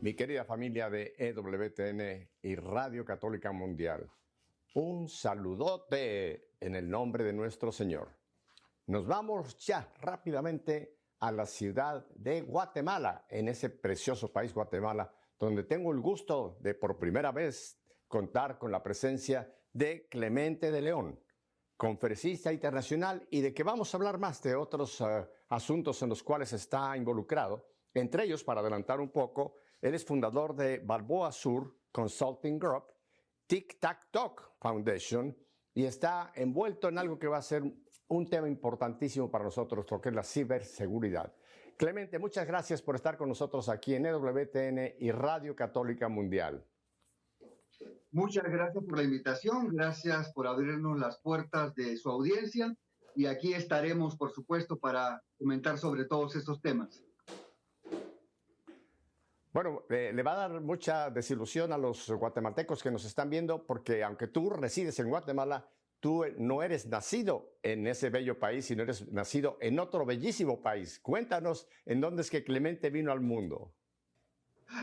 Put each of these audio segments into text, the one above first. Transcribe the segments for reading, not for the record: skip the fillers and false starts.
Mi querida familia de EWTN y Radio Católica Mundial, un saludote en el nombre de nuestro Señor. Nos vamos ya rápidamente a la ciudad de Guatemala, en ese precioso país Guatemala, donde tengo el gusto de por primera vez contar con la presencia de Clemente de León, conferencista internacional, y de que vamos a hablar más de otros asuntos en los cuales está involucrado. Entre ellos, para adelantar un poco, él es fundador de Balboa Sur Consulting Group, Tic Tac Talk Foundation, y está envuelto en algo que va a ser un tema importantísimo para nosotros, lo que es la ciberseguridad. Clemente, muchas gracias por estar con nosotros aquí en EWTN y Radio Católica Mundial. Muchas gracias por la invitación, gracias por abrirnos las puertas de su audiencia y aquí estaremos, por supuesto, para comentar sobre todos estos temas. Bueno, le va a dar mucha desilusión a los guatemaltecos que nos están viendo, porque aunque tú resides en Guatemala, tú no eres nacido en ese bello país, sino eres nacido en otro bellísimo país. Cuéntanos en dónde es que Clemente vino al mundo.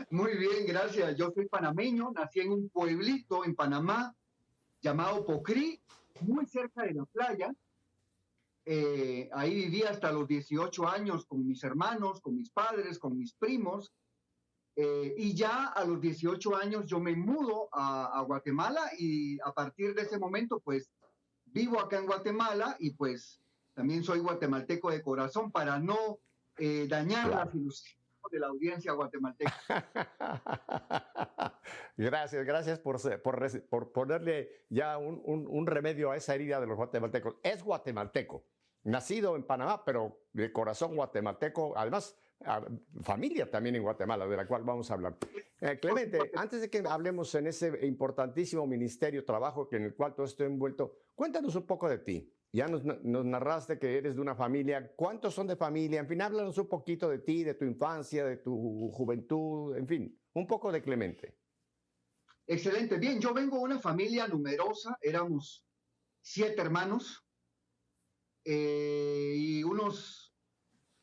Muy bien, gracias. Yo soy panameño, nací en un pueblito en Panamá llamado Pocrí, muy cerca de la playa. Ahí viví hasta los 18 años con mis hermanos, con mis padres, con mis primos. Y ya a los 18 años yo me mudo a Guatemala y a partir de ese momento pues vivo acá en Guatemala y pues también soy guatemalteco de corazón para no dañar las ilusiones de la audiencia guatemalteca. Gracias por ponerle ya un remedio a esa herida de los guatemaltecos. Es guatemalteco, nacido en Panamá, pero de corazón guatemalteco, además familia también en Guatemala, de la cual vamos a hablar. Clemente, antes de que hablemos en ese importantísimo ministerio, trabajo en el cual todo estoy envuelto, cuéntanos un poco de ti. Ya nos narraste que eres de una familia. ¿Cuántos son de familia? En fin, háblanos un poquito de ti, de tu infancia, de tu juventud, en fin, un poco de Clemente. Excelente. Bien, yo vengo de una familia numerosa, éramos 7 hermanos y unos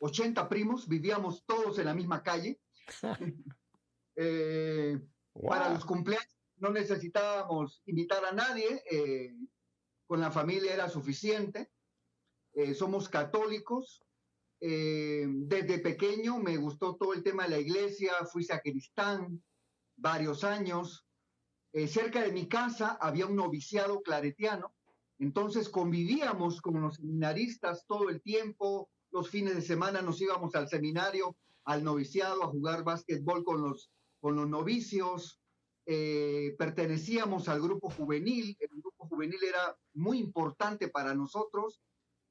80 primos, vivíamos todos en la misma calle. Wow. Para los cumpleaños no necesitábamos invitar a nadie, con la familia era suficiente. Somos católicos. Desde pequeño me gustó todo el tema de la iglesia, fui sacristán varios años. Cerca de mi casa había un noviciado claretiano, entonces convivíamos con los seminaristas todo el tiempo. Los fines de semana nos íbamos al seminario, al noviciado, a jugar básquetbol con los novicios. Pertenecíamos al grupo juvenil. El grupo juvenil era muy importante para nosotros.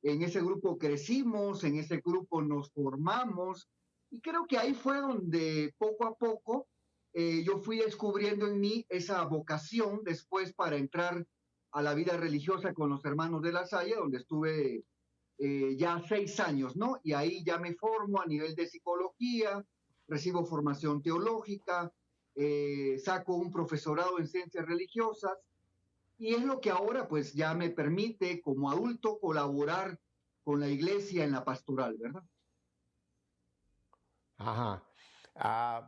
En ese grupo crecimos, en ese grupo nos formamos. Y creo que ahí fue donde poco a poco yo fui descubriendo en mí esa vocación después para entrar a la vida religiosa con los hermanos de La Salle, donde estuve ya 6 años, ¿no? Y ahí ya me formo a nivel de psicología, recibo formación teológica, saco un profesorado en ciencias religiosas, y es lo que ahora pues ya me permite como adulto colaborar con la iglesia en la pastoral, ¿verdad? Ajá.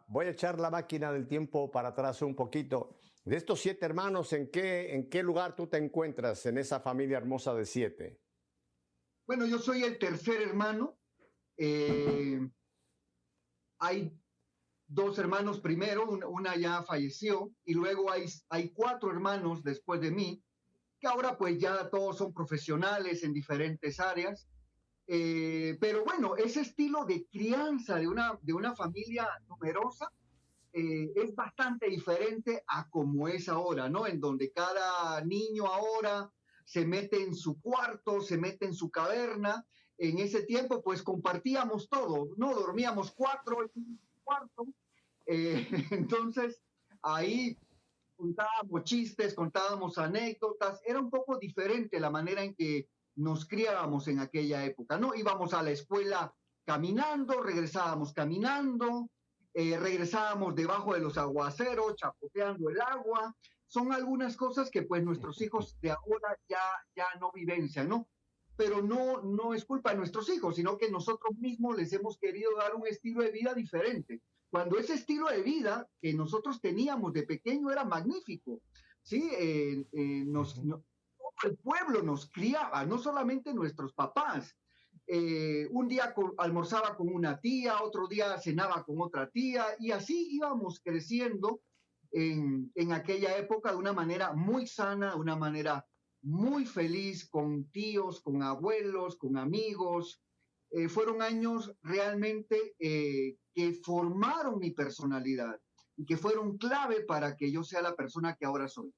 Voy a echar la máquina del tiempo para atrás un poquito. De estos 7 hermanos, ¿en qué lugar tú te encuentras en esa familia hermosa de 7? Bueno, yo soy el tercer hermano. Hay 2 hermanos primero, una ya falleció, y luego hay 4 hermanos después de mí, que ahora pues ya todos son profesionales en diferentes áreas. Pero bueno, ese estilo de crianza de una familia numerosa es bastante diferente a como es ahora, ¿no? En donde cada niño ahora se mete en su cuarto, se mete en su caverna. En ese tiempo, pues compartíamos todo, ¿no? Dormíamos 4 en un cuarto. Entonces, ahí contábamos chistes, contábamos anécdotas. Era un poco diferente la manera en que nos criábamos en aquella época, ¿no? Íbamos a la escuela caminando, regresábamos caminando, regresábamos debajo de los aguaceros, chapoteando el agua. Son algunas cosas que pues nuestros hijos de ahora ya no vivencian, ¿no? Pero no es culpa de nuestros hijos, sino que nosotros mismos les hemos querido dar un estilo de vida diferente. cuando ese estilo de vida que nosotros teníamos de pequeño era magnífico, ¿sí? Todo el pueblo nos criaba, no solamente nuestros papás. Un día almorzaba con una tía, otro día cenaba con otra tía, y así íbamos creciendo en aquella época de una manera muy sana, de una manera muy feliz, con tíos, con abuelos, con amigos. Fueron años realmente que formaron mi personalidad y que fueron clave para que yo sea la persona que ahora soy.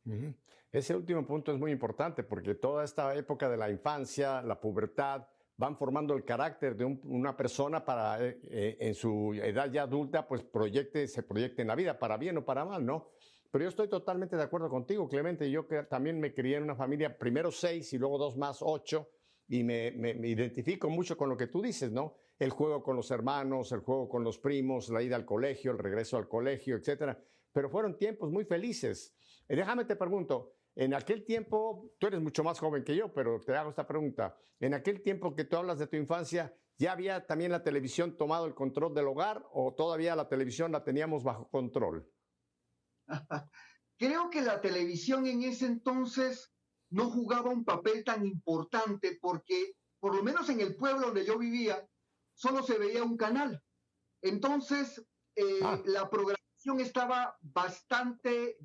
Ujú. Ese último punto es muy importante porque toda esta época de la infancia, la pubertad, van formando el carácter de una persona para en su edad ya adulta, pues se proyecte en la vida, para bien o para mal, ¿no? Pero yo estoy totalmente de acuerdo contigo, Clemente. Yo que también me crié en una familia, primero 6 y luego 2 más 8, y me identifico mucho con lo que tú dices, ¿no? El juego con los hermanos, el juego con los primos, la ida al colegio, el regreso al colegio, etcétera. Pero fueron tiempos muy felices. Déjame te pregunto, en aquel tiempo, tú eres mucho más joven que yo, pero te hago esta pregunta. En aquel tiempo que tú hablas de tu infancia, ¿ya había también la televisión tomado el control del hogar o todavía la televisión la teníamos bajo control? Creo que la televisión en ese entonces no jugaba un papel tan importante porque, por lo menos en el pueblo donde yo vivía, solo se veía un canal. Entonces, Ah, la programación estaba bastante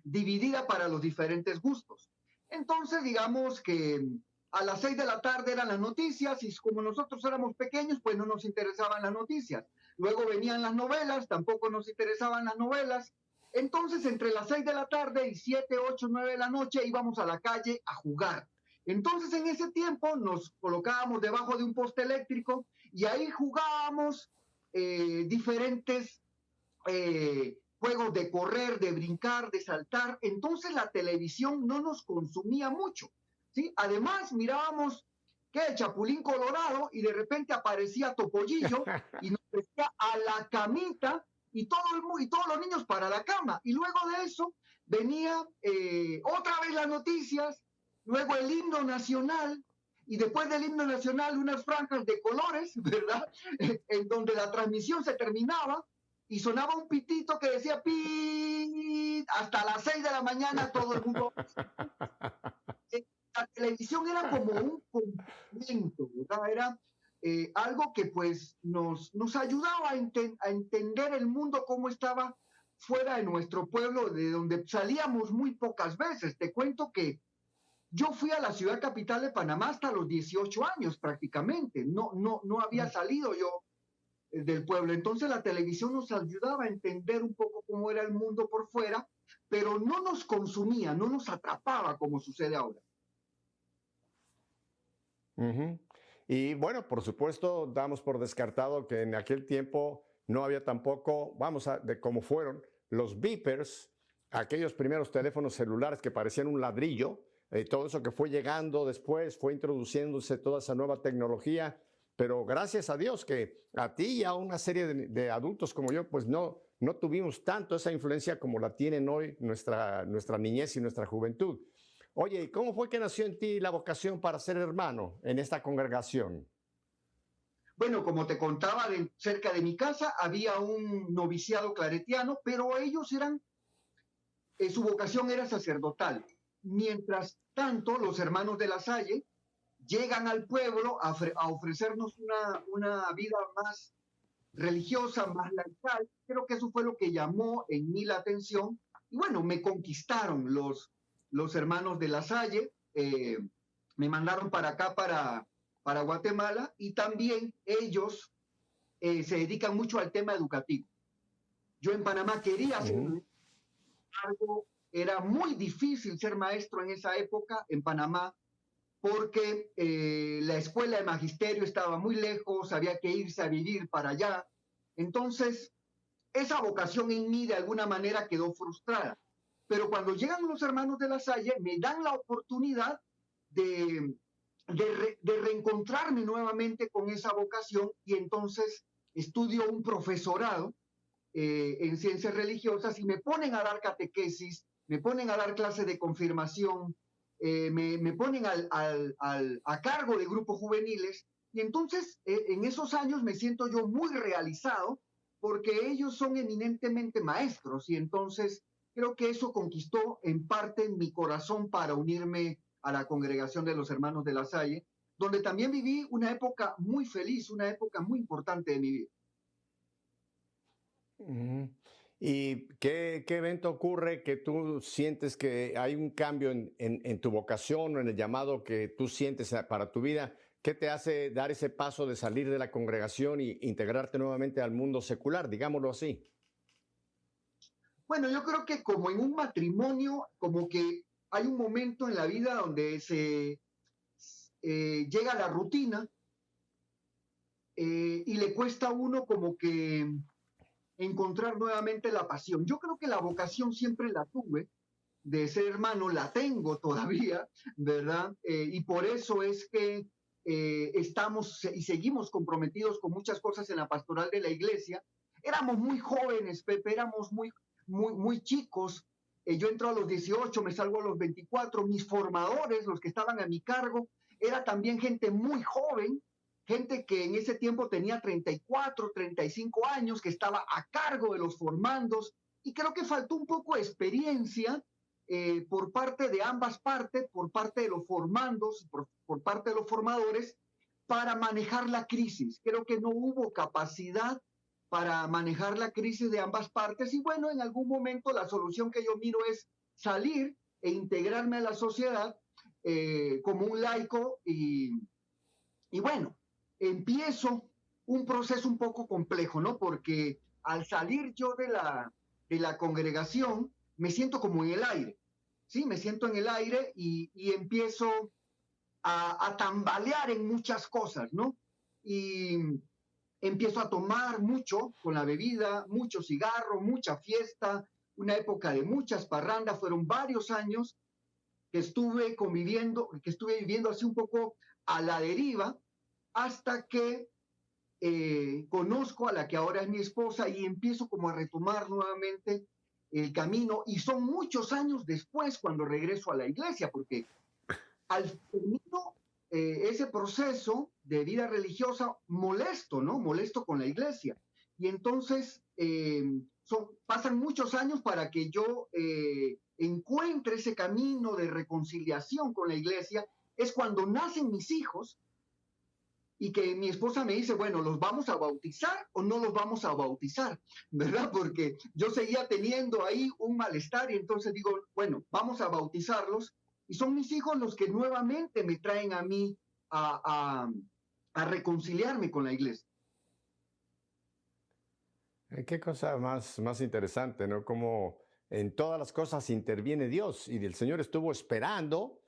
dividida para los diferentes gustos. Entonces, digamos que a las 6 de la tarde eran las noticias y como nosotros éramos pequeños, pues no nos interesaban las noticias. Luego venían las novelas, tampoco nos interesaban las novelas. Entonces, entre las 6 de la tarde y 7, 8, 9 de la noche íbamos a la calle a jugar. Entonces, en ese tiempo nos colocábamos debajo de un poste eléctrico y ahí jugábamos diferentes juegos de correr, de brincar, de saltar. Entonces la televisión no nos consumía mucho, ¿sí? Además mirábamos que Chapulín Colorado y de repente aparecía Topollillo y nos decía a la camita y todos los niños para la cama. Y luego de eso venía otra vez las noticias, luego el himno nacional, y después del himno nacional unas franjas de colores, ¿verdad? En donde la transmisión se terminaba y sonaba un pitito que decía pi hasta las 6 de la mañana todo el mundo. La televisión era como un complemento, ¿verdad? Era algo que pues nos ayudaba a entender el mundo cómo estaba fuera de nuestro pueblo, de donde salíamos muy pocas veces. Te cuento que yo fui a la ciudad capital de Panamá hasta los 18 años prácticamente. No había salido yo del pueblo. Entonces la televisión nos ayudaba a entender un poco cómo era el mundo por fuera, pero no nos consumía, no nos atrapaba como sucede ahora. ujú. Y bueno, por supuesto, damos por descartado que en aquel tiempo no había tampoco, de cómo fueron los beepers, aquellos primeros teléfonos celulares que parecían un ladrillo, todo eso que fue llegando después, fue introduciéndose toda esa nueva tecnología, pero gracias a Dios que a ti y a una serie de adultos como yo, pues no tuvimos tanto esa influencia como la tienen hoy nuestra niñez y nuestra juventud. Oye, ¿y cómo fue que nació en ti la vocación para ser hermano en esta congregación? Bueno, como te contaba, cerca de mi casa había un noviciado claretiano, pero ellos eran, su vocación era sacerdotal. Mientras tanto, los hermanos de la Salle llegan al pueblo a ofrecernos una vida más religiosa, más laical. Creo que eso fue lo que llamó en mí la atención. Y bueno, me conquistaron los hermanos de la Salle, me mandaron para acá, para Guatemala, y también ellos se dedican mucho al tema educativo. Yo en Panamá quería hacer Ujú. algo, era muy difícil ser maestro en esa época en Panamá porque la escuela de magisterio estaba muy lejos, había que irse a vivir para allá. Entonces, esa vocación en mí de alguna manera quedó frustrada. Pero cuando llegan los hermanos de la Salle, me dan la oportunidad de, de reencontrarme nuevamente con esa vocación y entonces estudio un profesorado en ciencias religiosas y me ponen a dar catequesis, me ponen a dar clases de confirmación, me ponen a cargo de grupos juveniles Y entonces, en esos años me siento yo muy realizado porque ellos son eminentemente maestros y entonces creo que eso conquistó en parte mi corazón para unirme a la congregación de los hermanos de la Salle, donde también viví una época muy feliz, una época muy importante de mi vida. ¿Y qué evento ocurre que tú sientes que hay un cambio en tu vocación o en el llamado que tú sientes para tu vida? ¿Qué te hace dar ese paso de salir de la congregación e integrarte nuevamente al mundo secular, digámoslo así? Bueno, yo creo que como en un matrimonio, como que hay un momento en la vida donde llega la rutina y le cuesta a uno como que encontrar nuevamente la pasión. Yo creo que la vocación siempre la tuve, de ser hermano, la tengo todavía, ¿verdad? Y por eso es que estamos y seguimos comprometidos con muchas cosas en la pastoral de la iglesia. Éramos muy jóvenes, Pepe, éramos muy chicos. Yo entro a los 18, me salgo a los 24. Mis formadores, los que estaban a mi cargo, era también gente muy joven, gente que en ese tiempo tenía 34, 35 años, que estaba a cargo de los formandos, y creo que faltó un poco de experiencia por parte de ambas partes, por parte de los formandos, por parte de los formadores, para manejar la crisis. Creo que no hubo capacidad para manejar la crisis de ambas partes y bueno, en algún momento la solución que yo miro es salir e integrarme a la sociedad como un laico y bueno, empiezo un proceso un poco complejo, ¿no? Porque al salir yo de la congregación, me siento como en el aire, ¿sí? Me siento en el aire y empiezo a tambalear en muchas cosas, ¿no? Y empiezo a tomar mucho con la bebida, mucho cigarro, mucha fiesta, una época de muchas parrandas, fueron varios años que estuve conviviendo, que estuve viviendo así un poco a la deriva, hasta que conozco a la que ahora es mi esposa y empiezo como a retomar nuevamente el camino y son muchos años después cuando regreso a la iglesia, porque al termino ese proceso de vida religiosa molesto, ¿no? Molesto con la iglesia. Y entonces pasan muchos años para que yo encuentre ese camino de reconciliación con la iglesia. Es cuando nacen mis hijos y que mi esposa me dice, bueno, ¿los vamos a bautizar o no los vamos a bautizar? ¿Verdad? Porque yo seguía teniendo ahí un malestar y entonces digo, bueno, vamos a bautizarlos y son mis hijos los que nuevamente me traen a mí a reconciliarme con la iglesia. Qué cosa más interesante, ¿no? Como en todas las cosas interviene Dios y el Señor estuvo esperando,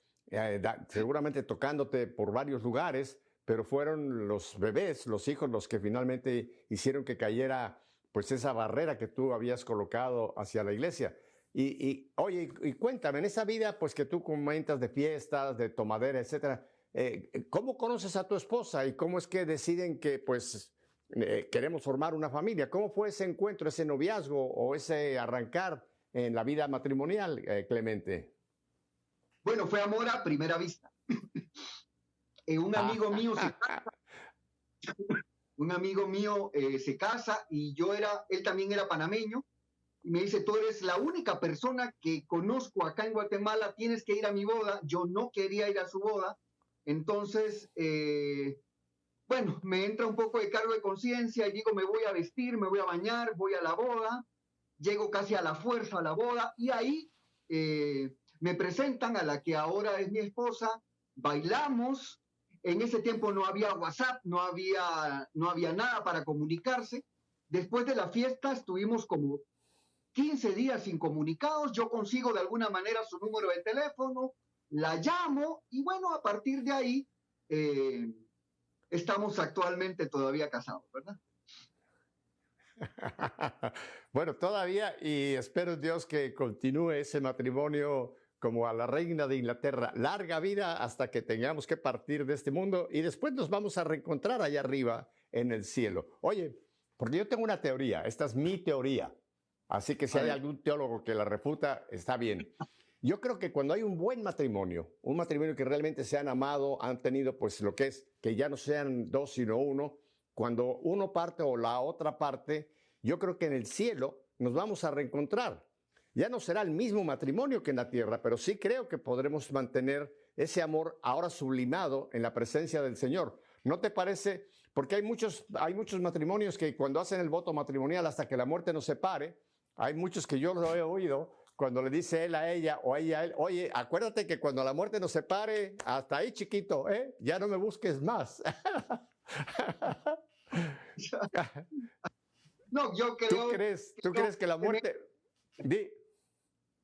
seguramente tocándote por varios lugares, pero fueron los bebés, los hijos, los que finalmente hicieron que cayera pues esa barrera que tú habías colocado hacia la iglesia. Oye, y cuéntame, en esa vida pues que tú comentas de fiestas, de tomadera, etcétera, ¿cómo conoces a tu esposa y cómo es que deciden que pues queremos formar una familia? ¿Cómo fue ese encuentro, ese noviazgo o ese arrancar en la vida matrimonial, Clemente? Bueno, fue amor a primera vista. Un amigo mío se casa, un amigo mío se casa y él también era panameño, y me dice, tú eres la única persona que conozco acá en Guatemala, tienes que ir a mi boda. Yo no quería ir a su boda, entonces, bueno, me entra un poco de cargo de conciencia y digo, me voy a vestir, me voy a bañar, voy a la boda, llego casi a la fuerza a la boda y ahí me presentan a la que ahora es mi esposa, bailamos. En ese tiempo no había WhatsApp, no había nada para comunicarse. Después de la fiesta estuvimos como 15 días incomunicados, yo consigo de alguna manera su número de teléfono, la llamo y bueno, a partir de ahí estamos actualmente todavía casados, ¿verdad? Bueno, todavía y espero Dios que continúe ese matrimonio como a la reina de Inglaterra. Larga vida hasta que tengamos que partir de este mundo y después nos vamos a reencontrar allá arriba en el cielo. Oye, porque yo tengo una teoría, esta es mi teoría, así que si hay algún teólogo que la refuta, está bien. Yo creo que cuando hay un buen matrimonio, un matrimonio que realmente se han amado, han tenido pues lo que es, que ya no sean dos sino uno, cuando uno parte o la otra parte, yo creo que en el cielo nos vamos a reencontrar. Ya no será el mismo matrimonio que en la tierra, pero sí creo que podremos mantener ese amor ahora sublimado en la presencia del Señor. ¿No te parece? Porque hay muchos matrimonios que cuando hacen el voto matrimonial hasta que la muerte nos separe, hay muchos que yo lo he oído, cuando le dice él a ella o ella a él, oye, acuérdate que cuando la muerte nos separe, hasta ahí chiquito, ¿eh? Ya no me busques más. No, yo creo... ¿Tú crees que la muerte...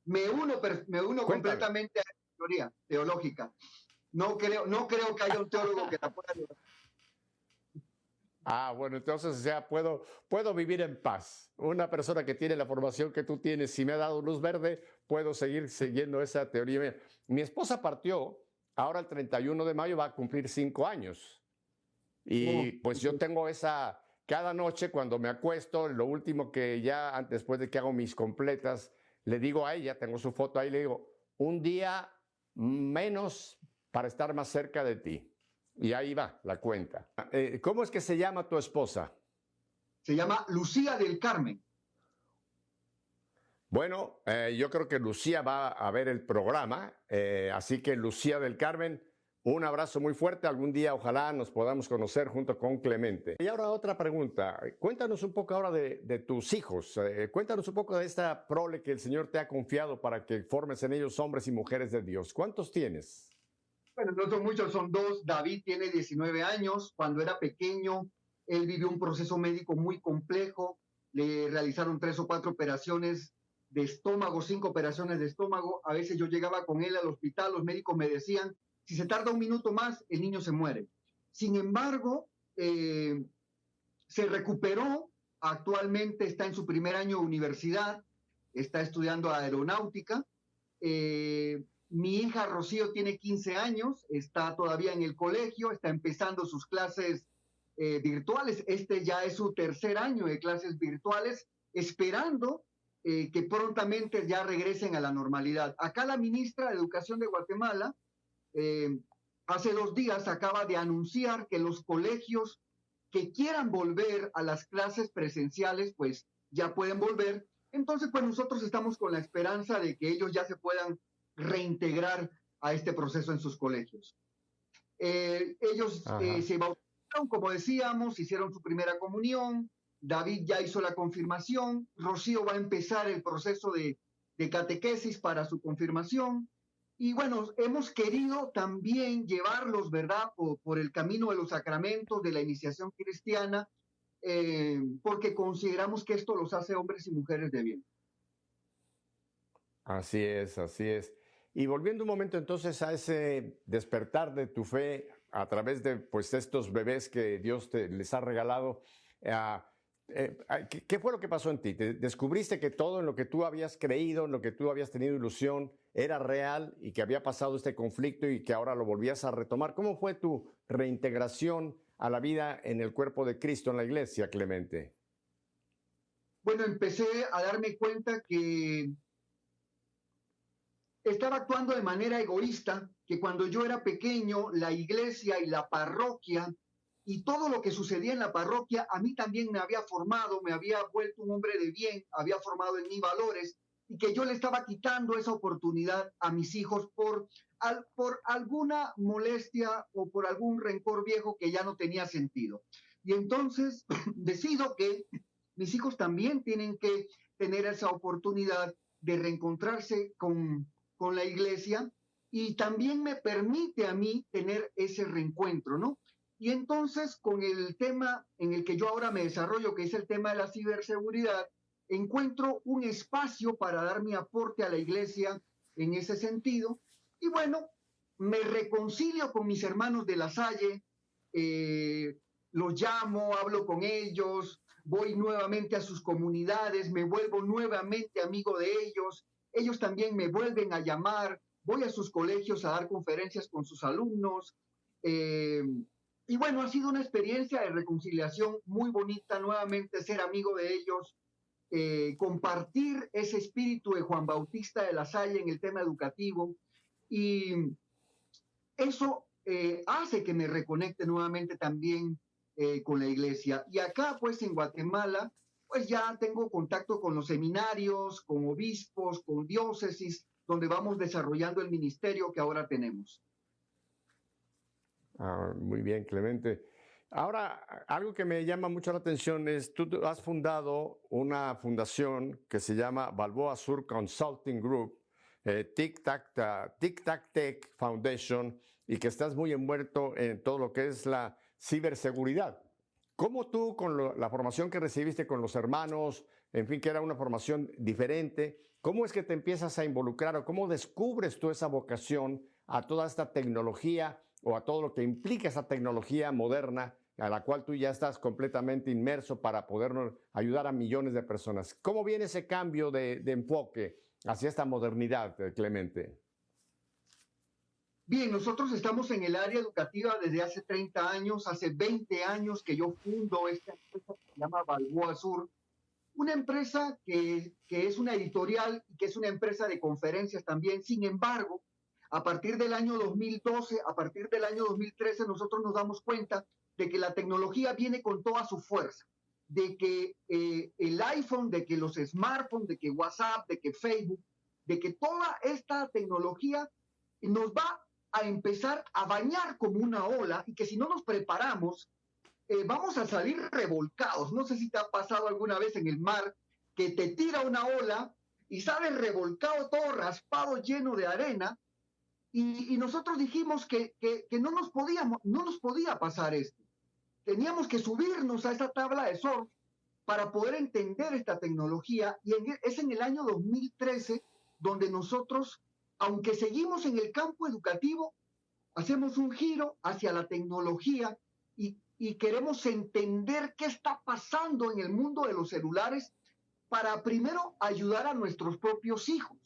Me uno Cuéntame. completamente a la teoría teológica. No creo que haya un teólogo que la pueda llevar. Ah, bueno, entonces, o sea, puedo vivir en paz. Una persona que tiene la formación que tú tienes, si me ha dado luz verde, puedo seguir siguiendo esa teoría. Mi esposa partió, ahora el 31 de mayo va a cumplir 5 años. Y pues yo tengo cada noche cuando me acuesto, lo último que ya, después de que hago mis completas, le digo a ella, tengo su foto ahí, le digo, un día menos para estar más cerca de ti. Y ahí va la cuenta. ¿Cómo es que se llama tu esposa? Se llama Lucía del Carmen. Bueno, yo creo que Lucía va a ver el programa, así que Lucía del Carmen, un abrazo muy fuerte. Algún día ojalá nos podamos conocer junto con Clemente. Y ahora otra pregunta. Cuéntanos un poco ahora de tus hijos. Cuéntanos un poco de esta prole que el Señor te ha confiado para que formes en ellos hombres y mujeres de Dios. ¿Cuántos tienes? Bueno, no son muchos, son 2. David tiene 19 años. Cuando era pequeño, él vivió un proceso médico muy complejo. Le realizaron 3 o 4 operaciones de estómago, 5 operaciones de estómago. A veces yo llegaba con él al hospital, los médicos me decían, si se tarda un minuto más, el niño se muere. Sin embargo, se recuperó. Actualmente está en su primer año de universidad, está estudiando aeronáutica. Mi hija Rocío tiene 15 años, está todavía en el colegio, está empezando sus clases virtuales. Este ya es su tercer año de clases virtuales, esperando que prontamente ya regresen a la normalidad. Acá la ministra de Educación de Guatemala hace 2 días acaba de anunciar que los colegios que quieran volver a las clases presenciales, pues ya pueden volver. Entonces, pues nosotros estamos con la esperanza de que ellos ya se puedan reintegrar a este proceso en sus colegios. Ellos se bautizaron, como decíamos, hicieron su primera comunión. David ya hizo la confirmación. Rocío va a empezar el proceso de catequesis para su confirmación. Y bueno, hemos querido también llevarlos, ¿verdad?, por el camino de los sacramentos, de la iniciación cristiana, porque consideramos que esto los hace hombres y mujeres de bien. Así es, así es. Y volviendo un momento entonces a ese despertar de tu fe a través de pues estos bebés que Dios les ha regalado, ¿qué fue lo que pasó en ti? ¿Descubriste que todo en lo que tú habías creído, en lo que tú habías tenido ilusión, era real y que había pasado este conflicto y que ahora lo volvías a retomar? ¿Cómo fue tu reintegración a la vida en el cuerpo de Cristo en la iglesia, Clemente? Bueno, empecé a darme cuenta que estaba actuando de manera egoísta, que cuando yo era pequeño, la iglesia y la parroquia y todo lo que sucedía en la parroquia a mí también me había formado, me había vuelto un hombre de bien, había formado en mí valores, y que yo le estaba quitando esa oportunidad a mis hijos por alguna molestia o por algún rencor viejo que ya no tenía sentido. Y entonces decido que mis hijos también tienen que tener esa oportunidad de reencontrarse con la iglesia, y también me permite a mí tener ese reencuentro, ¿no? Y entonces, con el tema en el que yo ahora me desarrollo, que es el tema de la ciberseguridad, encuentro un espacio para dar mi aporte a la iglesia en ese sentido. Y bueno, me reconcilio con mis hermanos de La Salle, los llamo, hablo con ellos, voy nuevamente a sus comunidades, me vuelvo nuevamente amigo de ellos. Ellos también me vuelven a llamar, voy a sus colegios a dar conferencias con sus alumnos. Y bueno, ha sido una experiencia de reconciliación muy bonita, nuevamente ser amigo de ellos. compartir ese espíritu de Juan Bautista de la Salle en el tema educativo, y eso hace que me reconecte nuevamente también con la iglesia. Y acá, pues, en Guatemala, pues ya tengo contacto con los seminarios, con obispos, con diócesis, donde vamos desarrollando el ministerio que ahora tenemos. Muy bien, Clemente. Ahora, algo que me llama mucho la atención es, tú has fundado una fundación que se llama Balboa Sur Consulting Group, Tic Tac Tech Foundation, y que estás muy envuelto en todo lo que es la ciberseguridad. ¿Cómo tú, con la formación que recibiste con los hermanos, en fin, que era una formación diferente, cómo es que te empiezas a involucrar o cómo descubres tú esa vocación a toda esta tecnología o a todo lo que implica esa tecnología moderna a la cual tú ya estás completamente inmerso para poder ayudar a millones de personas? ¿Cómo viene ese cambio de enfoque hacia esta modernidad, Clemente? Bien, nosotros estamos en el área educativa desde hace 30 años, hace 20 años que yo fundo esta empresa que se llama Balboa Sur, una empresa que es una editorial y que es una empresa de conferencias también. Sin embargo, a partir del año 2012, a partir del año 2013, nosotros nos damos cuenta de que la tecnología viene con toda su fuerza, de que el iPhone, de que los smartphones, de que WhatsApp, de que Facebook, de que toda esta tecnología nos va a empezar a bañar como una ola y que si no nos preparamos, vamos a salir revolcados. No sé si te ha pasado alguna vez en el mar que te tira una ola y sales revolcado, todo raspado, lleno de arena, y nosotros dijimos que no nos podía pasar esto. Teníamos que subirnos a esa tabla de surf para poder entender esta tecnología, y es en el año 2013 donde nosotros, aunque seguimos en el campo educativo, hacemos un giro hacia la ttecnología y queremos entender qué está pasando en el mundo de los celulares para primero ayudar a nuestros propios hijos,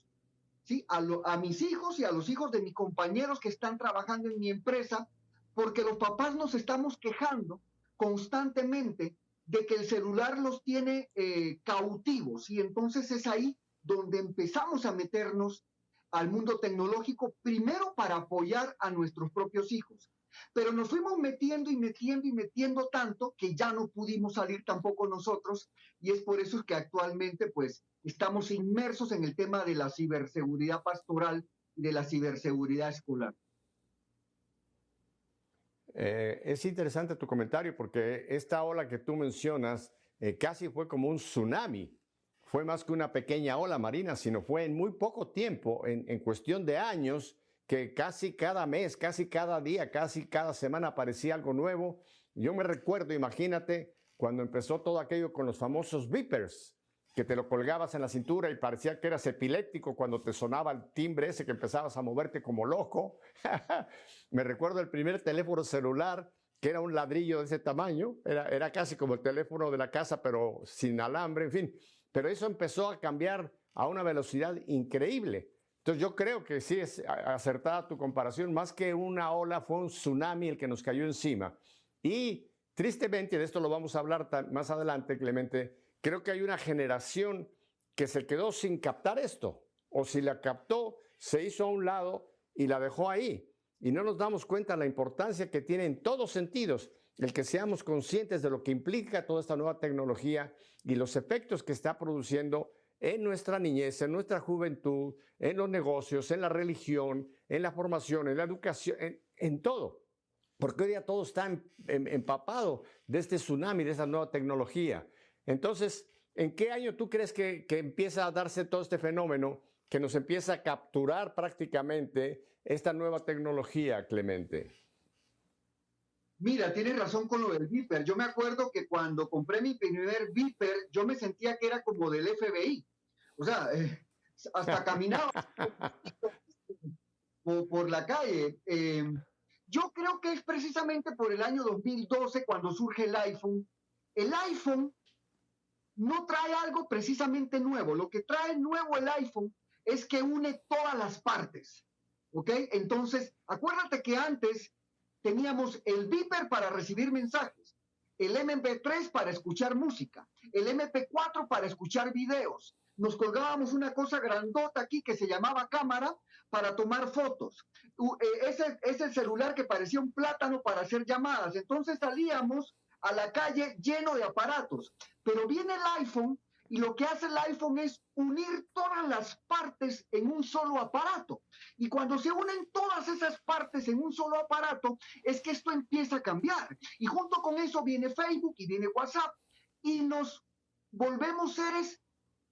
¿sí? A mis hijos y a los hijos de mis compañeros que están trabajando en mi empresa, porque los papás nos estamos quejando constantemente de que el celular los tiene cautivos, y entonces es ahí donde empezamos a meternos al mundo tecnológico, primero para apoyar a nuestros propios hijos. Pero nos fuimos metiendo y metiendo y metiendo tanto que ya no pudimos salir tampoco nosotros, y es por eso que actualmente pues estamos inmersos en el tema de la ciberseguridad pastoral y de la ciberseguridad escolar. Es interesante tu comentario porque esta ola que tú mencionas casi fue como un tsunami. Fue más que una pequeña ola marina, sino fue en muy poco tiempo, en cuestión de años, que casi cada mes, casi cada día, casi cada semana aparecía algo nuevo. Yo me recuerdo, imagínate, cuando empezó todo aquello con los famosos beepers, que te lo colgabas en la cintura y parecía que eras epiléptico cuando te sonaba el timbre ese, que empezabas a moverte como loco. Me recuerdo el primer teléfono celular, que era un ladrillo de ese tamaño, era casi como el teléfono de la casa, pero sin alambre, en fin. Pero eso empezó a cambiar a una velocidad increíble. Entonces yo creo que sí es acertada tu comparación. Más que una ola, fue un tsunami el que nos cayó encima. Y tristemente, de esto lo vamos a hablar más adelante, Clemente, creo que hay una generación que se quedó sin captar esto. O si la captó, se hizo a un lado y la dejó ahí. Y no nos damos cuenta de la importancia que tiene en todos sentidos el que seamos conscientes de lo que implica toda esta nueva tecnología y los efectos que está produciendo en nuestra niñez, en nuestra juventud, en los negocios, en la religión, en la formación, en la educación, en todo. Porque hoy día todo está empapado de este tsunami, de esta nueva tecnología. Entonces, ¿en qué año tú crees que empieza a darse todo este fenómeno que nos empieza a capturar prácticamente esta nueva tecnología, Clemente? Mira, tienes razón con lo del Viper. Yo me acuerdo que cuando compré mi primer Viper, yo me sentía que era como del FBI. O sea, hasta caminaba por la calle. Yo creo que es precisamente por el año 2012 cuando surge el iPhone. El iPhone no trae algo precisamente nuevo. Lo que trae nuevo el iPhone es que une todas las partes. ¿Ok? Entonces, acuérdate que antes teníamos el beeper para recibir mensajes, el MP3 para escuchar música, el MP4 para escuchar videos. Nos colgábamos una cosa grandota aquí que se llamaba cámara para tomar fotos. Ese celular que parecía un plátano para hacer llamadas. Entonces salíamos a la calle lleno de aparatos. Pero viene el iPhone y lo que hace el iPhone es unir todas las partes en un solo aparato. Y cuando se unen todas esas partes en un solo aparato, es que esto empieza a cambiar. Y junto con eso viene Facebook y viene WhatsApp y nos volvemos seres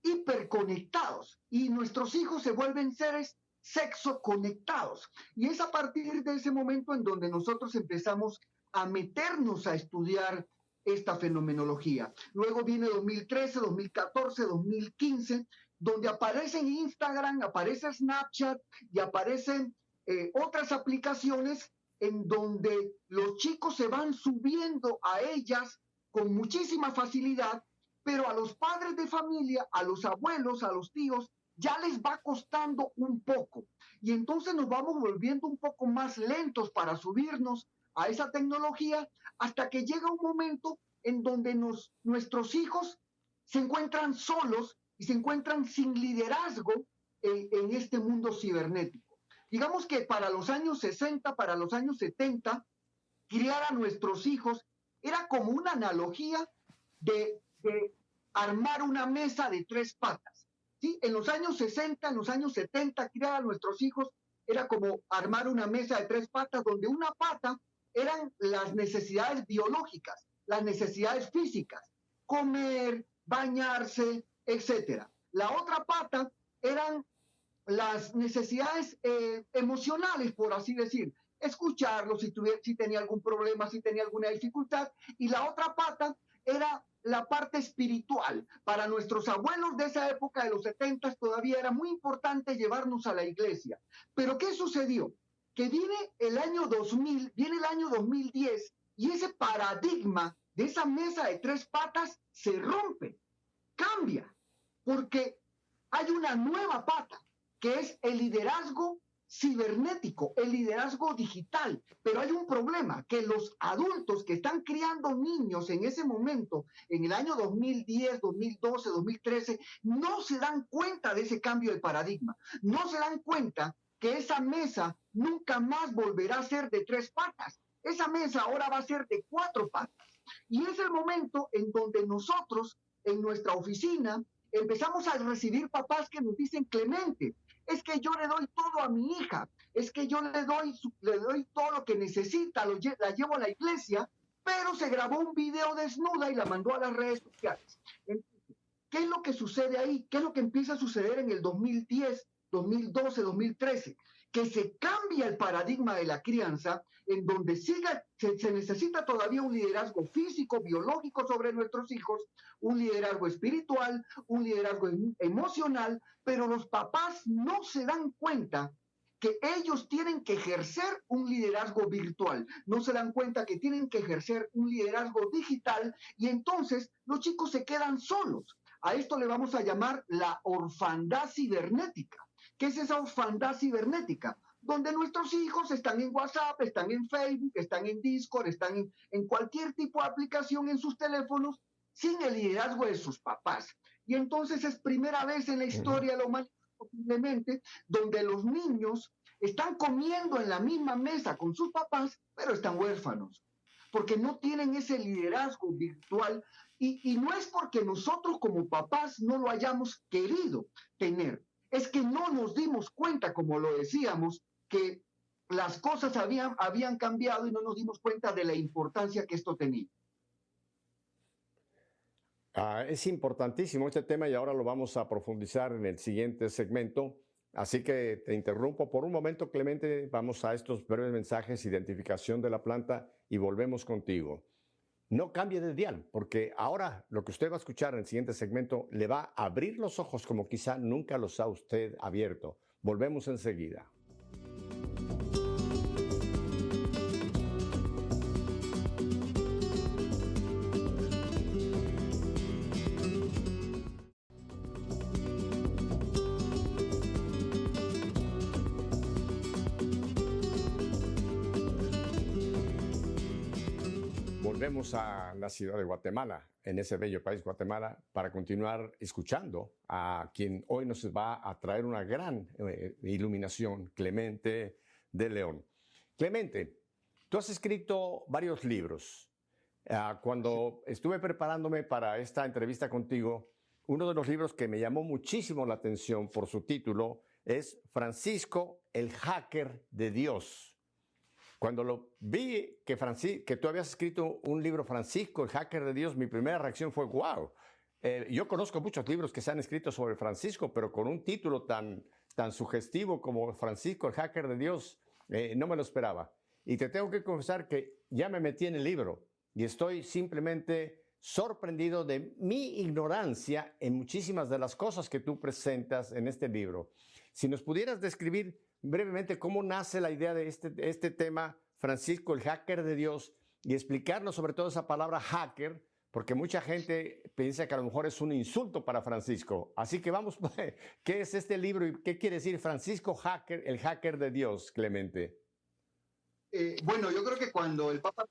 hiperconectados y nuestros hijos se vuelven seres sexoconectados. Y es a partir de ese momento en donde nosotros empezamos a meternos a estudiar esta fenomenología. Luego viene 2013, 2014, 2015, donde aparece en Instagram, aparece Snapchat y aparecen otras aplicaciones en donde los chicos se van subiendo a ellas con muchísima facilidad, pero a los padres de familia, a los abuelos, a los tíos, ya les va costando un poco. Y entonces nos vamos volviendo un poco más lentos para subirnos a esa tecnología hasta que llega un momento en donde nuestros hijos se encuentran solos y se encuentran sin liderazgo en este mundo cibernético. Digamos que para los años 60, para los años 70, criar a nuestros hijos era como una analogía de armar una mesa de 3 patas. ¿Sí? En los años 60, en los años 70, criar a nuestros hijos era como armar una mesa de 3 patas, donde una pata eran las necesidades biológicas, las necesidades físicas, comer, bañarse, etc. La otra pata eran las necesidades emocionales, por así decir, escucharlo si tenía algún problema, si tenía alguna dificultad, y la otra pata era la parte espiritual. Para nuestros abuelos de esa época de los 70 todavía era muy importante llevarnos a la iglesia. Pero ¿qué sucedió? Que viene el año 2000, viene el año 2010 y ese paradigma de esa mesa de 3 patas se rompe, cambia, porque hay una nueva pata que es el liderazgo cibernético, el liderazgo digital. Pero hay un problema, que los adultos que están criando niños en ese momento, en el año 2010, 2012, 2013, no se dan cuenta de ese cambio de paradigma, no se dan cuenta que esa mesa nunca más volverá a ser de 3 patas, esa mesa ahora va a ser de 4 patas. Y es el momento en donde nosotros, en nuestra oficina, empezamos a recibir papás que nos dicen: Clemente, es que yo le doy todo a mi hija, es que yo le doy todo lo que necesita, la llevo a la iglesia, pero se grabó un video desnuda y la mandó a las redes sociales. Entonces, ¿qué es lo que sucede ahí? ¿Qué es lo que empieza a suceder en el 2010, 2012, 2013? Que se cambia el paradigma de la crianza, en donde se necesita todavía un liderazgo físico, biológico sobre nuestros hijos, un liderazgo espiritual, un liderazgo emocional, pero los papás no se dan cuenta que ellos tienen que ejercer un liderazgo virtual, no se dan cuenta que tienen que ejercer un liderazgo digital, y entonces los chicos se quedan solos. A esto le vamos a llamar la orfandad cibernética. ¿Qué es esa orfandad cibernética? Donde nuestros hijos están en WhatsApp, están en Facebook, están en Discord, están en cualquier tipo de aplicación en sus teléfonos, sin el liderazgo de sus papás. Y entonces es primera vez en la historia de la humanidad, posiblemente, donde los niños están comiendo en la misma mesa con sus papás, pero están huérfanos, porque no tienen ese liderazgo virtual. Y no es porque nosotros como papás no lo hayamos querido tener, es que no nos dimos cuenta, como lo decíamos, que las cosas habían cambiado y no nos dimos cuenta de la importancia que esto tenía. Es importantísimo este tema y ahora lo vamos a profundizar en el siguiente segmento. Así que te interrumpo por un momento, Clemente. Vamos a estos breves mensajes, identificación de la planta, y volvemos contigo. No cambie de dial, porque ahora lo que usted va a escuchar en el siguiente segmento le va a abrir los ojos como quizá nunca los ha usted abierto. Volvemos enseguida. volvemos a la ciudad de Guatemala, en ese bello país Guatemala, para continuar escuchando a quien hoy nos va a traer una gran iluminación, Clemente de León. Clemente, tú has escrito varios libros. Cuando estuve preparándome para esta entrevista contigo, uno de los libros que me llamó muchísimo la atención por su título es Francisco, el hacker de Dios. Cuando lo vi que tú habías escrito un libro, Francisco, el hacker de Dios, mi primera reacción fue, wow. Yo conozco muchos libros que se han escrito sobre Francisco, pero con un título tan sugestivo como Francisco, el hacker de Dios, no me lo esperaba. Y te tengo que confesar que ya me metí en el libro y estoy simplemente sorprendido de mi ignorancia en muchísimas de las cosas que tú presentas en este libro. Si nos pudieras describir brevemente cómo nace la idea de este tema, Francisco, el hacker de Dios, y explicarnos sobre todo esa palabra hacker, porque mucha gente piensa que a lo mejor es un insulto para Francisco. Así que vamos, ¿qué es este libro y qué quiere decir Francisco Hacker, el hacker de Dios, Clemente? Bueno, yo creo que cuando el Papa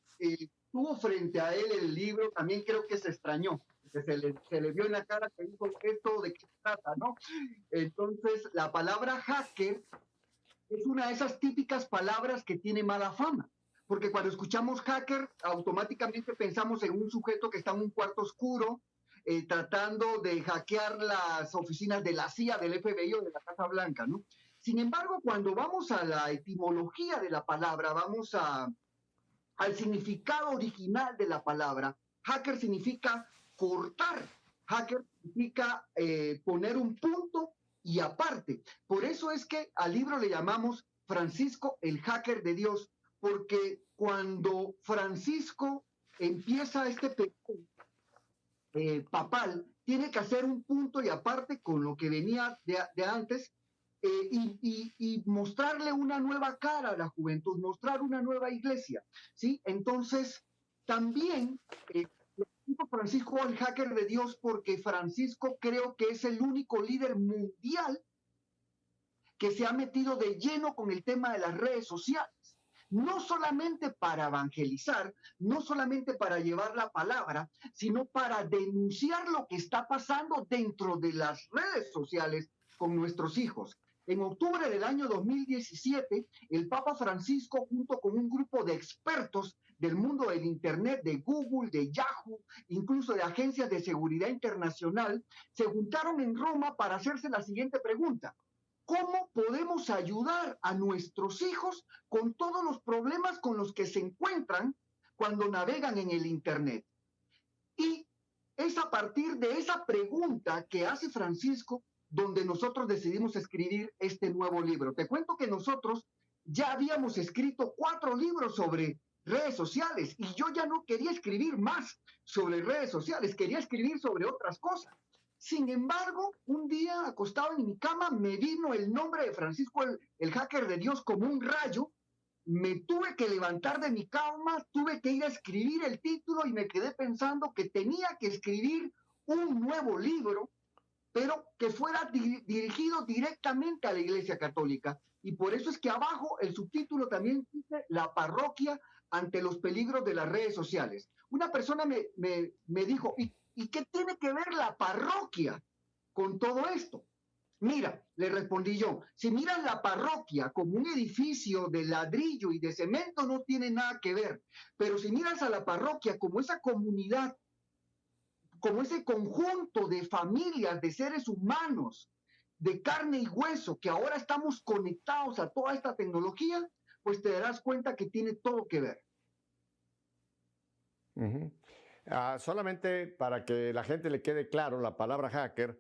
tuvo frente a él el libro, también creo que se extrañó. Se le vio en la cara que dijo, ¿esto de qué se trata, no? Entonces, la palabra hacker es una de esas típicas palabras que tiene mala fama, porque cuando escuchamos hacker, automáticamente pensamos en un sujeto que está en un cuarto oscuro, tratando de hackear las oficinas de la CIA, del FBI o de la Casa Blanca, ¿no? Sin embargo, cuando vamos a la etimología de la palabra, vamos al significado original de la palabra, hacker significa cortar, hacker significa poner un punto y aparte. Por eso es que al libro le llamamos Francisco, el hacker de Dios, porque cuando Francisco empieza este periodo papal, tiene que hacer un punto y aparte con lo que venía de antes y mostrarle una nueva cara a la juventud, mostrar una nueva iglesia, ¿sí? Entonces, también Francisco el hacker de Dios porque Francisco creo que es el único líder mundial que se ha metido de lleno con el tema de las redes sociales. No solamente para evangelizar, no solamente para llevar la palabra, sino para denunciar lo que está pasando dentro de las redes sociales con nuestros hijos. En octubre del año 2017, el Papa Francisco, junto con un grupo de expertos del mundo del Internet, de Google, de Yahoo, incluso de agencias de seguridad internacional, se juntaron en Roma para hacerse la siguiente pregunta. ¿Cómo podemos ayudar a nuestros hijos con todos los problemas con los que se encuentran cuando navegan en el Internet? Y es a partir de esa pregunta que hace Francisco donde nosotros decidimos escribir este nuevo libro. Te cuento que nosotros ya habíamos escrito 4 libros sobre redes sociales y yo ya no quería escribir más sobre redes sociales, quería escribir sobre otras cosas. Sin embargo, un día acostado en mi cama me vino el nombre de Francisco, el hacker de Dios, como un rayo. Me tuve que levantar de mi cama, tuve que ir a escribir el título y me quedé pensando que tenía que escribir un nuevo libro, pero que fuera dirigido directamente a la Iglesia Católica. Y por eso es que abajo el subtítulo también dice La parroquia ante los peligros de las redes sociales. Una persona me dijo, ¿y qué tiene que ver la parroquia con todo esto? Mira, le respondí yo, si miras la parroquia como un edificio de ladrillo y de cemento no tiene nada que ver, pero si miras a la parroquia como esa comunidad, como ese conjunto de familias, de seres humanos, de carne y hueso, que ahora estamos conectados a toda esta tecnología, pues te darás cuenta que tiene todo que ver. Solamente para que la gente le quede claro la palabra hacker,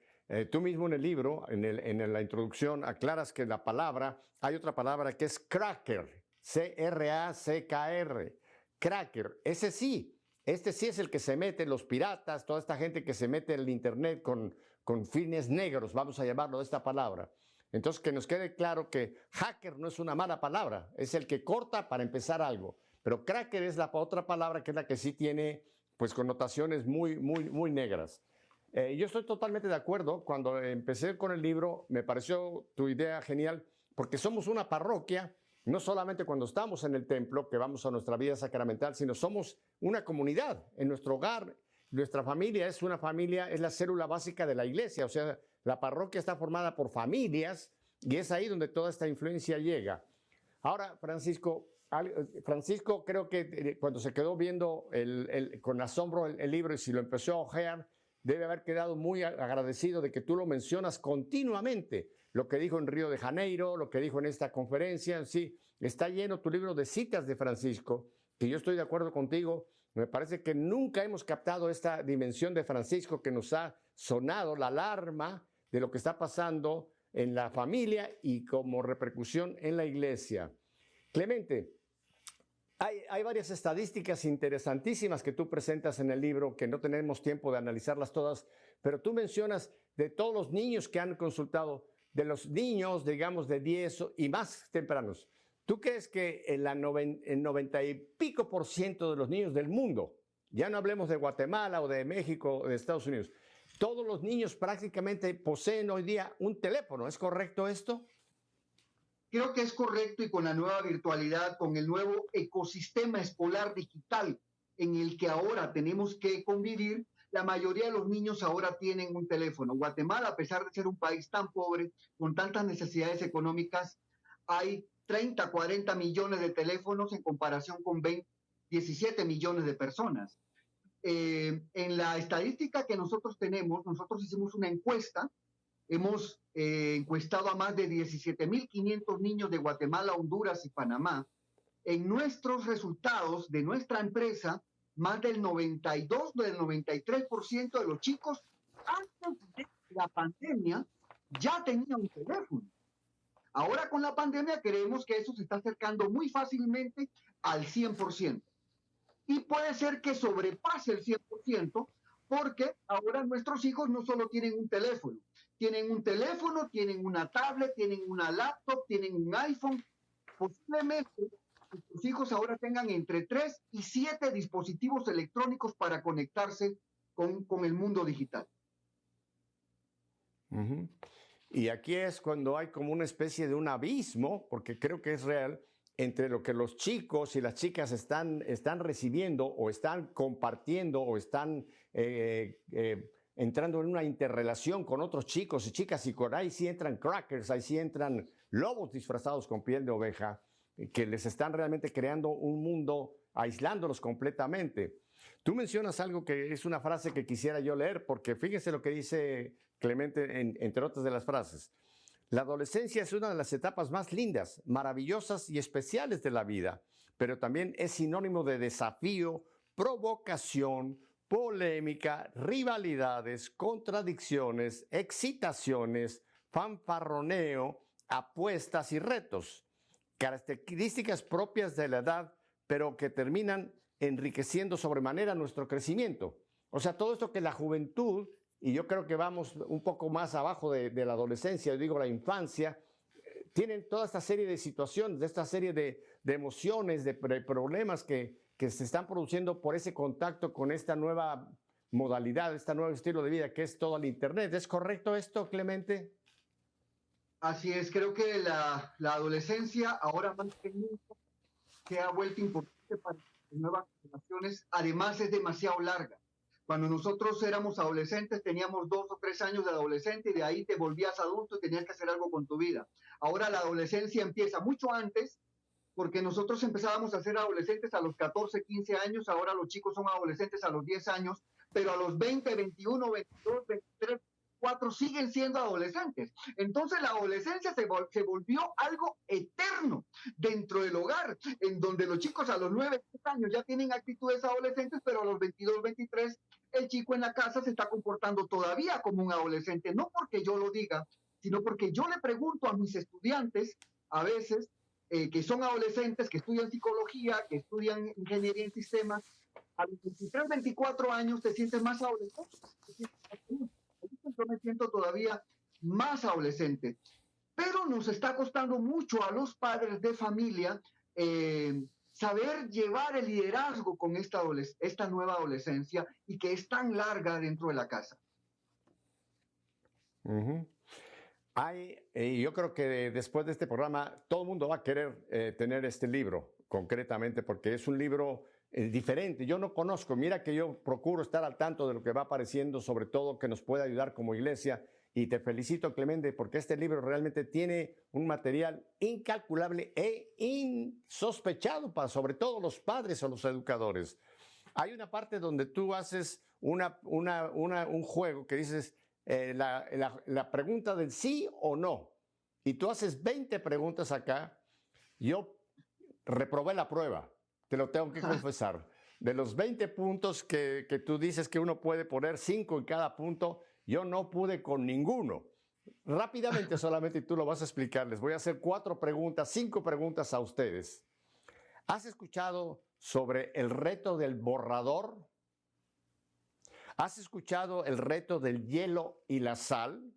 tú mismo en el libro, en la introducción, aclaras que la palabra, hay otra palabra que es cracker, C-R-A-C-K-R, cracker, ese sí. Este sí es el que se mete, los piratas, toda esta gente que se mete en el Internet con fines negros, vamos a llamarlo de esta palabra. Entonces, que nos quede claro que hacker no es una mala palabra, es el que corta para empezar algo. Pero cracker es la otra palabra que es la que sí tiene pues connotaciones muy, muy, muy negras. Yo estoy totalmente de acuerdo. Cuando empecé con el libro, me pareció tu idea genial, porque somos una parroquia no solamente cuando estamos en el templo, que vamos a nuestra vida sacramental, sino somos una comunidad en nuestro hogar. Nuestra familia es una familia, es la célula básica de la iglesia, o sea, la parroquia está formada por familias y es ahí donde toda esta influencia llega. Ahora, Francisco creo que cuando se quedó viendo con asombro el libro y si lo empezó a ojear, debe haber quedado muy agradecido de que tú lo mencionas continuamente. Lo que dijo en Río de Janeiro, lo que dijo en esta conferencia, sí, está lleno tu libro de citas de Francisco, que yo estoy de acuerdo contigo. Me parece que nunca hemos captado esta dimensión de Francisco que nos ha sonado la alarma de lo que está pasando en la familia y como repercusión en la iglesia. Clemente, hay varias estadísticas interesantísimas que tú presentas en el libro que no tenemos tiempo de analizarlas todas, pero tú mencionas de todos los niños que han consultado, de los niños, digamos, de 10 y más tempranos. ¿Tú crees que el 90 y pico % de los niños del mundo, ya no hablemos de Guatemala o de México o de Estados Unidos, todos los niños prácticamente poseen hoy día un teléfono? ¿Es correcto esto? Creo que es correcto, y con la nueva virtualidad, con el nuevo ecosistema escolar digital en el que ahora tenemos que convivir, la mayoría de los niños ahora tienen un teléfono. Guatemala, a pesar de ser un país tan pobre, con tantas necesidades económicas, hay 30, 40 millones de teléfonos en comparación con 17 millones de personas. En la estadística que nosotros tenemos, nosotros hicimos una encuesta. Hemos encuestado a más de 17.500 niños de Guatemala, Honduras y Panamá. En nuestros resultados de nuestra empresa, más del 92, del 93% de los chicos antes de la pandemia ya tenían un teléfono. Ahora con la pandemia creemos que eso se está acercando muy fácilmente al 100%. Y puede ser que sobrepase el 100%, porque ahora nuestros hijos no solo tienen un teléfono, tienen una tablet, tienen una laptop, tienen un iPhone. Posiblemente nuestros hijos ahora tengan entre 3 y 7 dispositivos electrónicos para conectarse con el mundo digital. Uh-huh. Y aquí es cuando hay como una especie de un abismo, porque creo que es real, entre lo que los chicos y las chicas están recibiendo o están compartiendo o están entrando en una interrelación con otros chicos y chicas, y por ahí sí entran crackers, ahí sí entran lobos disfrazados con piel de oveja, que les están realmente creando un mundo, aislándolos completamente. Tú mencionas algo que es una frase que quisiera yo leer, porque fíjense lo que dice Clemente, entre otras de las frases. La adolescencia es una de las etapas más lindas, maravillosas y especiales de la vida, pero también es sinónimo de desafío, provocación, polémica, rivalidades, contradicciones, excitaciones, fanfarroneo, apuestas y retos, características propias de la edad, pero que terminan enriqueciendo sobremanera nuestro crecimiento. O sea, todo esto que la juventud, y yo creo que vamos un poco más abajo de la adolescencia, yo digo la infancia, tienen toda esta serie de situaciones, de esta serie de emociones, de problemas que se están produciendo por ese contacto con esta nueva modalidad, este nuevo estilo de vida que es todo el Internet. ¿Es correcto esto, Clemente? Así es, creo que la adolescencia ahora más que nunca se ha vuelto importante para las nuevas generaciones. Además es demasiado larga. Cuando nosotros éramos adolescentes teníamos 2 o 3 años de adolescente y de ahí te volvías adulto y tenías que hacer algo con tu vida. Ahora la adolescencia empieza mucho antes, porque nosotros empezábamos a ser adolescentes a los 14, 15 años, ahora los chicos son adolescentes a los 10 años, pero a los 20, 21, 22, 23, 4 siguen siendo adolescentes. Entonces la adolescencia se volvió algo eterno dentro del hogar, en donde los chicos a los 9, 10 años ya tienen actitudes adolescentes, pero a los 22, 23 el chico en la casa se está comportando todavía como un adolescente, no porque yo lo diga, sino porque yo le pregunto a mis estudiantes a veces que son adolescentes, que estudian psicología, que estudian ingeniería en sistemas, a los 23, 24 años te sientes más adolescente. Yo me siento todavía más adolescente. Pero nos está costando mucho a los padres de familia saber llevar el liderazgo con esta nueva adolescencia y que es tan larga dentro de la casa. Uh-huh. Yo creo que después de este programa todo el mundo va a querer tener este libro, concretamente, porque es un libro diferente. Yo no conozco, mira que yo procuro estar al tanto de lo que va apareciendo, sobre todo que nos puede ayudar como iglesia. Y te felicito, Clemente, porque este libro realmente tiene un material incalculable e insospechado para sobre todo los padres o los educadores. Hay una parte donde tú haces un juego que dices la pregunta del sí o no. Y tú haces 20 preguntas acá. Yo reprobé la prueba, te lo tengo que confesar. De los 20 puntos que tú dices que uno puede poner 5 en cada punto, yo no pude con ninguno. Rápidamente solamente, y tú lo vas a explicar, les voy a hacer 4 preguntas, 5 preguntas a ustedes. ¿Has escuchado sobre el reto del borrador? ¿Has escuchado el reto del hielo y la sal?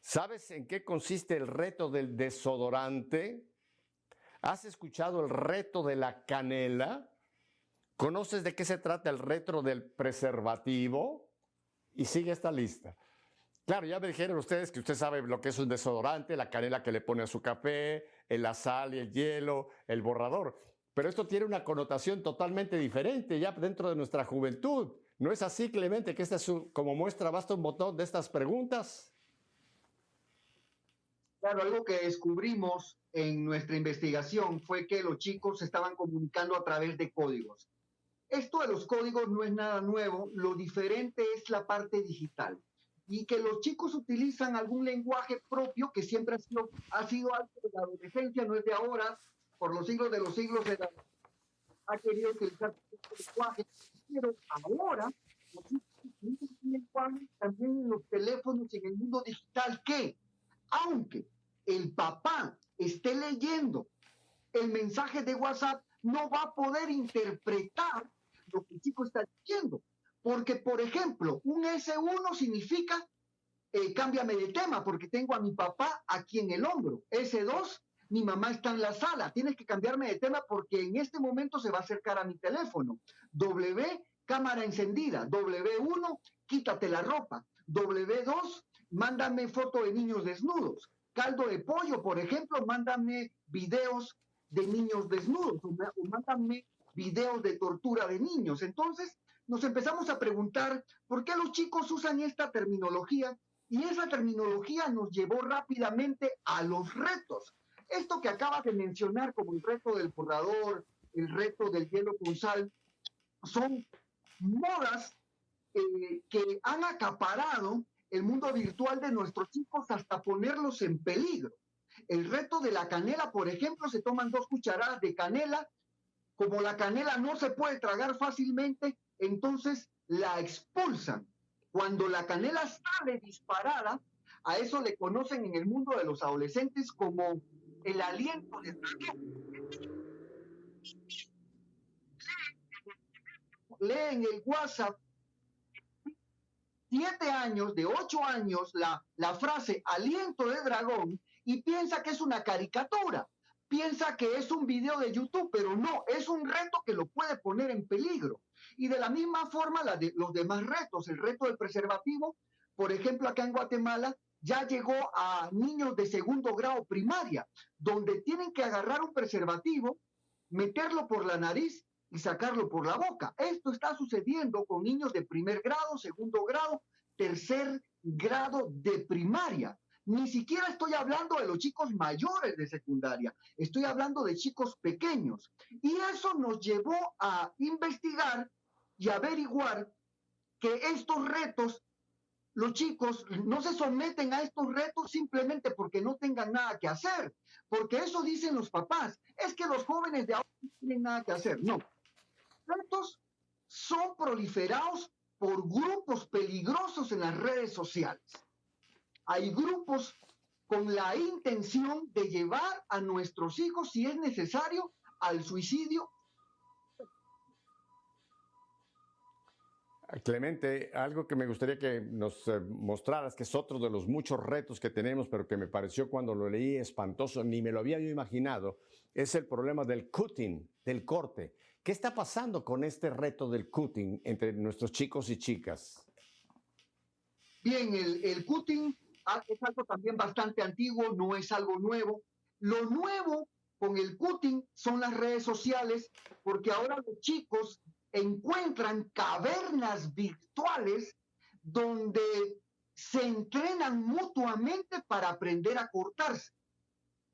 ¿Sabes en qué consiste el reto del desodorante? ¿Has escuchado el reto de la canela? ¿Conoces de qué se trata el reto del preservativo? Y sigue esta lista. Claro, ya me dijeron ustedes que usted sabe lo que es un desodorante, la canela que le pone a su café, la sal y el hielo, el borrador. Pero esto tiene una connotación totalmente diferente ya dentro de nuestra juventud. ¿No es así, Clemente, que como muestra basta un botón de estas preguntas? Claro, algo que descubrimos en nuestra investigación fue que los chicos se estaban comunicando a través de códigos. Esto de los códigos no es nada nuevo, lo diferente es la parte digital y que los chicos utilizan algún lenguaje propio que siempre ha sido algo de la adolescencia, no es de ahora, por los siglos de los siglos ha querido utilizar este lenguaje, pero ahora los chicos utilizan un lenguaje también en los teléfonos y en el mundo digital que, aunque el papá esté leyendo el mensaje de WhatsApp, no va a poder interpretar lo que el chico está diciendo. Porque, por ejemplo, un S1 significa cámbiame de tema, porque tengo a mi papá aquí en el hombro. S2, mi mamá está en la sala. Tienes que cambiarme de tema porque en este momento se va a acercar a mi teléfono. W, cámara encendida. W1, quítate la ropa. W2, mándame foto de niños desnudos. Caldo de pollo, por ejemplo, mándame videos de niños desnudos o mándame videos de tortura de niños. Entonces, nos empezamos a preguntar por qué los chicos usan esta terminología y esa terminología nos llevó rápidamente a los retos. Esto que acabas de mencionar como el reto del borrador, el reto del hielo con sal, son modas que han acaparado el mundo virtual de nuestros chicos hasta ponerlos en peligro. El reto de la canela, por ejemplo, se toman 2 cucharadas de canela. Como la canela no se puede tragar fácilmente, entonces la expulsan. Cuando la canela sale disparada, a eso le conocen en el mundo de los adolescentes como el aliento de dragón. Leen el WhatsApp 7 años, de 8 años, la frase aliento de dragón y piensa que es una caricatura, piensa que es un video de YouTube, pero no, es un reto que lo puede poner en peligro. Y de la misma forma los demás retos, el reto del preservativo, por ejemplo, acá en Guatemala, ya llegó a niños de segundo grado primaria, donde tienen que agarrar un preservativo, meterlo por la nariz y sacarlo por la boca. Esto está sucediendo con niños de primer grado, segundo grado, tercer grado de primaria. Ni siquiera estoy hablando de los chicos mayores de secundaria, estoy hablando de chicos pequeños. Y eso nos llevó a investigar y averiguar que estos retos, los chicos no se someten a estos retos simplemente porque no tengan nada que hacer, porque eso dicen los papás, es que los jóvenes de ahora no tienen nada que hacer. No, retos son proliferados por grupos peligrosos en las redes sociales. Hay grupos con la intención de llevar a nuestros hijos, si es necesario, al suicidio. Clemente, algo que me gustaría que nos mostraras, que es otro de los muchos retos que tenemos, pero que me pareció cuando lo leí espantoso, ni me lo había yo imaginado, es el problema del cutting, del corte. ¿Qué está pasando con este reto del cutting entre nuestros chicos y chicas? Bien, el cutting es algo también bastante antiguo, no es algo nuevo. Lo nuevo con el cutting son las redes sociales, porque ahora los chicos encuentran cavernas virtuales donde se entrenan mutuamente para aprender a cortarse.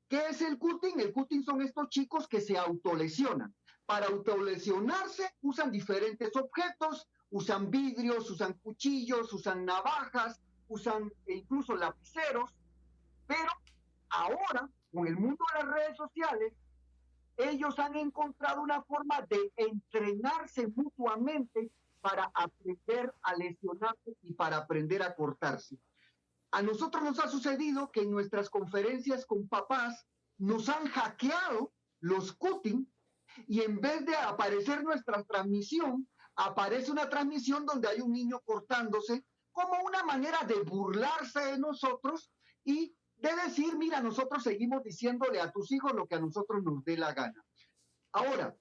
¿Qué es el cutting? El cutting son estos chicos que se autolesionan. Para autolesionarse usan diferentes objetos, usan vidrios, usan cuchillos, usan navajas, usan incluso lapiceros, pero ahora, con el mundo de las redes sociales, ellos han encontrado una forma de entrenarse mutuamente para aprender a lesionarse y para aprender a cortarse. A nosotros nos ha sucedido que en nuestras conferencias con papás nos han hackeado los cutting y en vez de aparecer nuestra transmisión, aparece una transmisión donde hay un niño cortándose como una manera de burlarse de nosotros y de decir, mira, nosotros seguimos diciéndole a tus hijos lo que a nosotros nos dé la gana. Ahora,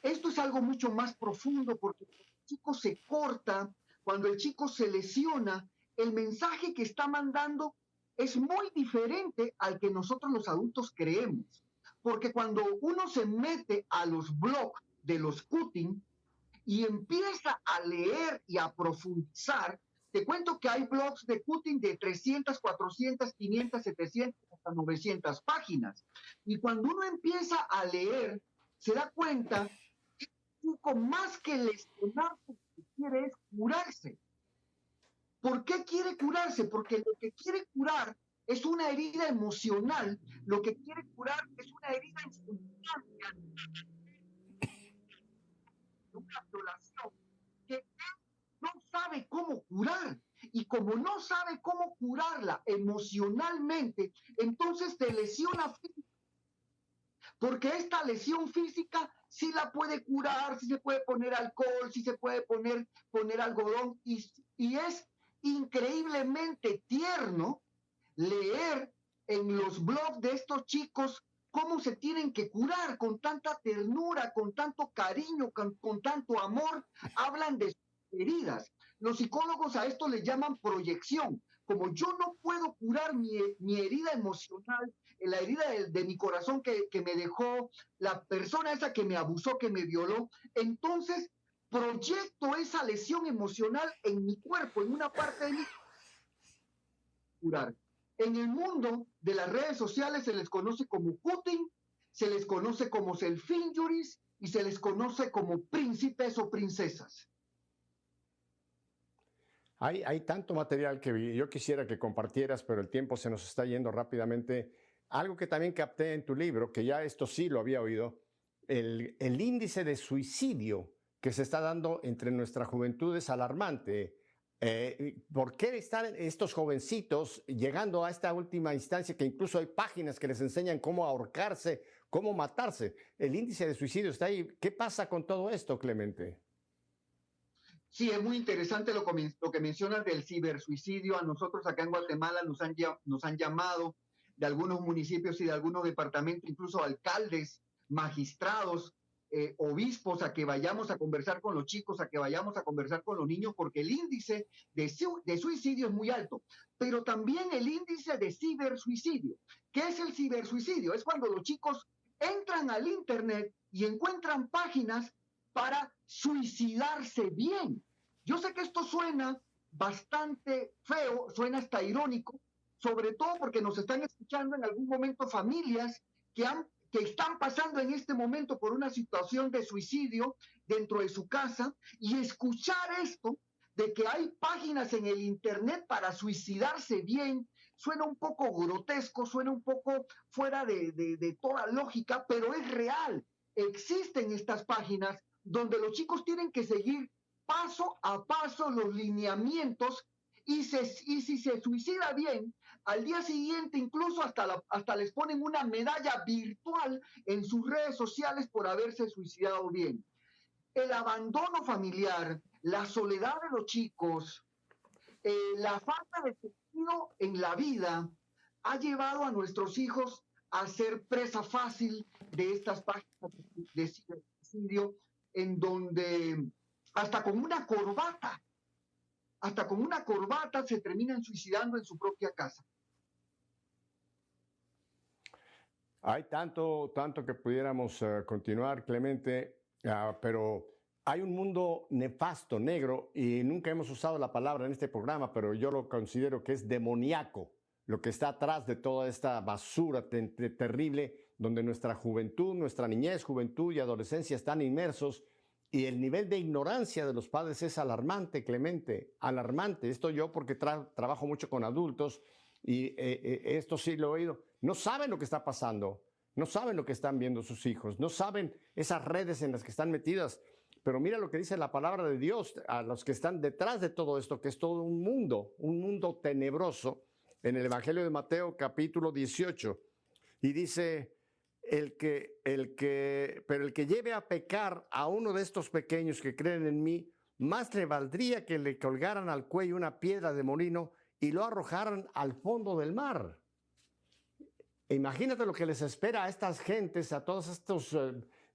esto es algo mucho más profundo porque cuando el chico se corta, cuando el chico se lesiona, el mensaje que está mandando es muy diferente al que nosotros los adultos creemos. Porque cuando uno se mete a los blogs de los cutting y empieza a leer y a profundizar, te cuento que hay blogs de cutting de 300, 400, 500, 700, hasta 900 páginas. Y cuando uno empieza a leer, se da cuenta que un chico más que lesionarse, lo que quiere es curarse. ¿Por qué quiere curarse? Porque lo que quiere curar es una herida emocional, lo que quiere curar es una herida instantánea, una violación que él no sabe cómo curar. Y como no sabe cómo curarla emocionalmente, entonces te lesiona físicamente. Porque esta lesión física sí la puede curar, sí se puede poner alcohol, sí se puede poner algodón, y es increíblemente tierno leer en los blogs de estos chicos cómo se tienen que curar con tanta ternura, con tanto cariño, con tanto amor. Hablan de sus heridas. Los psicólogos a esto le llaman proyección. Como yo no puedo curar mi herida emocional, la herida de mi corazón que me dejó la persona esa que me abusó, que me violó, entonces proyecto esa lesión emocional en mi cuerpo, en una parte de mi curar. En el mundo de las redes sociales se les conoce como cutting, se les conoce como self-injuries y se les conoce como príncipes o princesas. Hay tanto material que yo quisiera que compartieras, pero el tiempo se nos está yendo rápidamente. Algo que también capté en tu libro, que ya esto sí lo había oído, el índice de suicidio que se está dando entre nuestra juventud es alarmante. ¿Por qué están estos jovencitos llegando a esta última instancia que incluso hay páginas que les enseñan cómo ahorcarse, cómo matarse? El índice de suicidio está ahí. ¿Qué pasa con todo esto, Clemente? Sí, es muy interesante lo que mencionas del cibersuicidio. A nosotros acá en Guatemala nos han llamado de algunos municipios y de algunos departamentos, incluso alcaldes, magistrados, obispos, a que vayamos a conversar con los chicos, a que vayamos a conversar con los niños, porque el índice de suicidio es muy alto, pero también el índice de cibersuicidio. ¿Qué es el cibersuicidio? Es cuando los chicos entran al Internet y encuentran páginas para suicidarse bien. Yo sé que esto suena bastante feo, suena hasta irónico, sobre todo porque nos están escuchando en algún momento familias que están pasando en este momento por una situación de suicidio dentro de su casa, y escuchar esto de que hay páginas en el Internet para suicidarse bien, suena un poco grotesco, suena un poco fuera de toda lógica, pero es real. Existen estas páginas donde los chicos tienen que seguir paso a paso los lineamientos, y si se suicida bien, al día siguiente incluso hasta les ponen una medalla virtual en sus redes sociales por haberse suicidado bien. El abandono familiar, la soledad de los chicos, la falta de sentido en la vida ha llevado a nuestros hijos a ser presa fácil de estas páginas de cibersuicidio, en donde hasta con una corbata hasta con una corbata se terminan suicidando en su propia casa. Hay tanto que pudiéramos continuar, Clemente, pero hay un mundo nefasto, negro, y nunca hemos usado la palabra en este programa, pero yo lo considero que es demoníaco, lo que está atrás de toda esta basura terrible, donde nuestra juventud, nuestra niñez, juventud y adolescencia están inmersos, y el nivel de ignorancia de los padres es alarmante, Clemente, alarmante. Esto yo porque trabajo mucho con adultos, y esto sí lo he oído. No saben lo que está pasando, no saben lo que están viendo sus hijos, no saben esas redes en las que están metidas. Pero mira lo que dice la palabra de Dios a los que están detrás de todo esto, que es todo un mundo tenebroso, en el Evangelio de Mateo capítulo 18. Y dice, pero el que lleve a pecar a uno de estos pequeños que creen en mí, más le valdría que le colgaran al cuello una piedra de molino y lo arrojaran al fondo del mar. Imagínate lo que les espera a estas gentes, a todos estos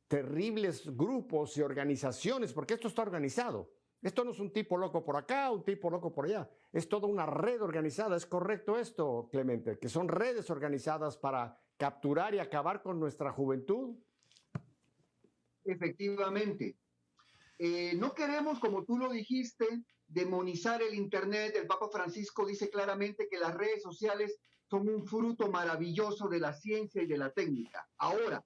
terribles grupos y organizaciones, porque esto está organizado. Esto no es un tipo loco por acá, un tipo loco por allá. Es toda una red organizada. ¿Es correcto esto, Clemente? Que son redes organizadas para capturar y acabar con nuestra juventud. Efectivamente. No queremos, como tú lo dijiste, demonizar el Internet. El Papa Francisco dice claramente que las redes sociales son un fruto maravilloso de la ciencia y de la técnica. Ahora,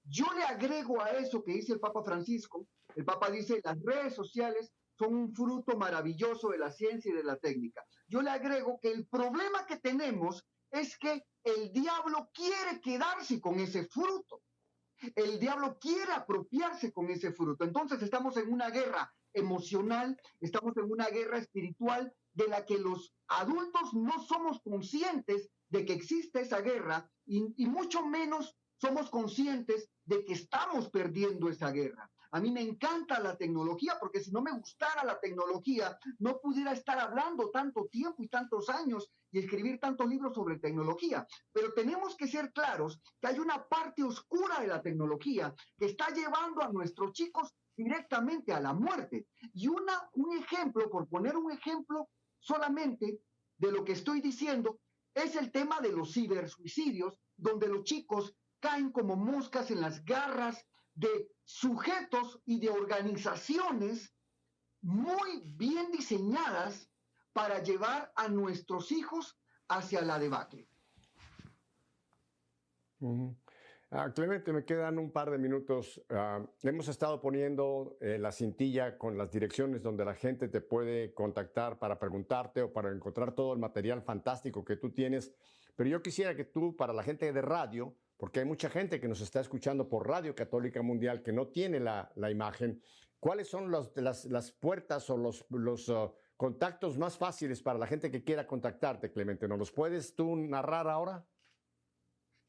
yo le agrego a eso que dice el Papa Francisco. El Papa dice, las redes sociales son un fruto maravilloso de la ciencia y de la técnica. Yo le agrego que el problema que tenemos es que el diablo quiere quedarse con ese fruto. El diablo quiere apropiarse con ese fruto. Entonces estamos en una guerra emocional, estamos en una guerra espiritual de la que los adultos no somos conscientes de que existe esa guerra y mucho menos somos conscientes de que estamos perdiendo esa guerra. A mí me encanta la tecnología porque si no me gustara la tecnología, no pudiera estar hablando tanto tiempo y tantos años y escribir tantos libros sobre tecnología. Pero tenemos que ser claros que hay una parte oscura de la tecnología que está llevando a nuestros chicos directamente a la muerte. Y un ejemplo, por poner un ejemplo solamente de lo que estoy diciendo, es el tema de los cibersuicidios, donde los chicos caen como moscas en las garras de sujetos y de organizaciones muy bien diseñadas para llevar a nuestros hijos hacia la debacle. Clemente, me quedan un par de minutos. Hemos estado poniendo la cintilla con las direcciones donde la gente te puede contactar para preguntarte o para encontrar todo el material fantástico que tú tienes. Pero yo quisiera que tú, para la gente de radio, porque hay mucha gente que nos está escuchando por Radio Católica Mundial que no tiene la imagen, ¿cuáles son las puertas o los contactos más fáciles para la gente que quiera contactarte, Clemente? ¿Nos los puedes tú narrar ahora?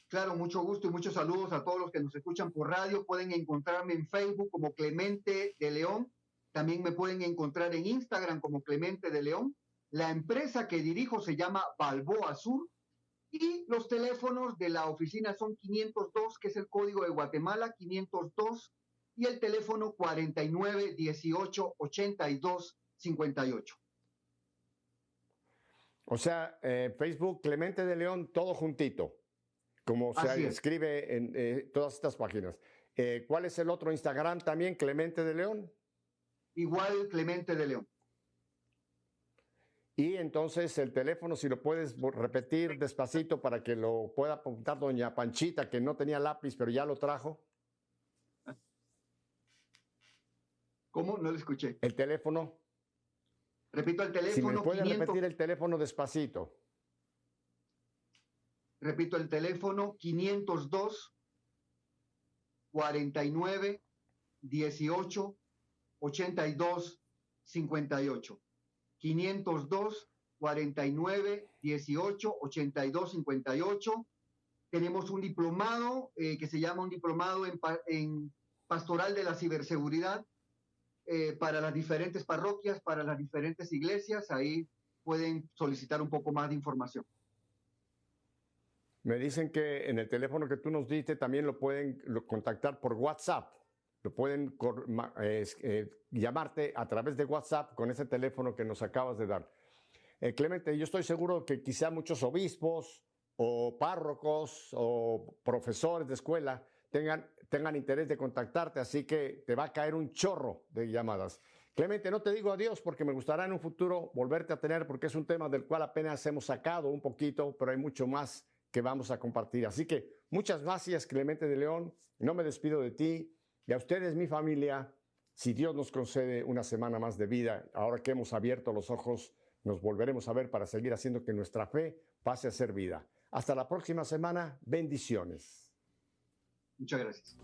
Claro, mucho gusto y muchos saludos a todos los que nos escuchan por radio. Pueden encontrarme en Facebook como Clemente de León. También me pueden encontrar en Instagram como Clemente de León. La empresa que dirijo se llama Balboa Sur. Y los teléfonos de la oficina son 502, que es el código de Guatemala, 502, y el teléfono 49 18 82 58. O sea, Facebook Clemente de León, todo juntito, como se escribe en todas estas páginas. ¿Cuál es el otro Instagram también, Clemente de León? Igual, Clemente de León. Y entonces el teléfono, si lo puedes repetir despacito para que lo pueda apuntar doña Panchita, que no tenía lápiz, pero ya lo trajo. ¿Cómo? No lo escuché. El teléfono. Repito el teléfono. Si me puede repetir el teléfono despacito. Repito el teléfono 502 49 18 82 58. 502 49 18 82 58. Tenemos un diplomado que se llama un diplomado en pastoral de la ciberseguridad para las diferentes parroquias, para las diferentes iglesias. Ahí pueden solicitar un poco más de información. Me dicen que en el teléfono que tú nos diste también lo pueden contactar por WhatsApp. pueden llamarte a través de WhatsApp con ese teléfono que nos acabas de dar. Clemente, yo estoy seguro que quizá muchos obispos o párrocos o profesores de escuela tengan interés de contactarte, así que te va a caer un chorro de llamadas. Clemente, no te digo adiós porque me gustaría en un futuro volverte a tener, porque es un tema del cual apenas hemos sacado un poquito, pero hay mucho más que vamos a compartir. Así que muchas gracias, Clemente de León. No me despido de ti y a ustedes, mi familia. Si Dios nos concede una semana más de vida, ahora que hemos abierto los ojos, nos volveremos a ver para seguir haciendo que nuestra fe pase a ser vida. Hasta la próxima semana. Bendiciones. Muchas gracias.